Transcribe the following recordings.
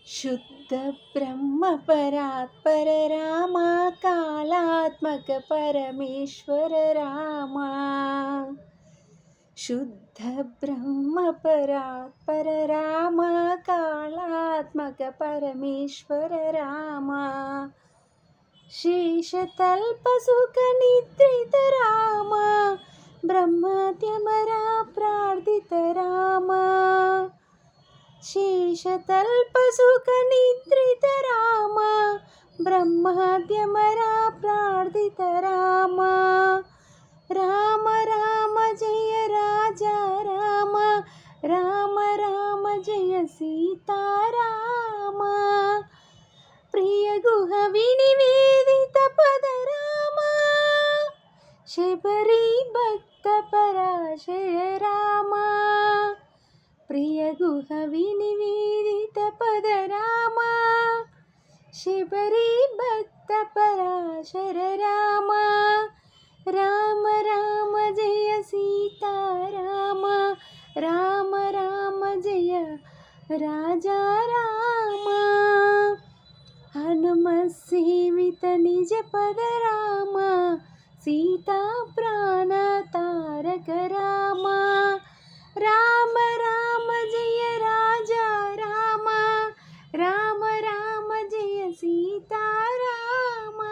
शुद्ध ब्रह्म परात्पर रामा कालात्मक परमेश्वर रामा। शुद्ध ब्रह्म परात्पर रामा कालात्मक परमेश्वर रामा। शेषतल्प सुख निद्रित रामा ब्रह्माद्यमरा प्रार्थित रामा। शेषतल्प सुख निद्रित रामा ब्रह्माद्यमरा प्रार्थित रामा। राम राम जय राजा राम राम राम जय सीता रामा। प्रिय गुह विनिवेदित पद रामा शबरी भक्त पराशर रामा। प्रिय गुह विनिवेदित पद रामा शबरी भक्त पराशर रामा। राम राम जय सीता रामा राम राम जय राजा रामा। हनुमत सेवित निज पद रामा सीता प्राण तारक रामा। राम राम जय राजा रामा राम राम जय सीता रामा।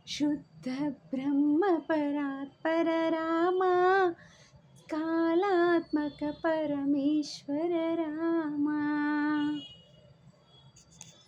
शुद्ध ब्रह्म परात्पर रामा कालात्मक परमेश्वर रामा।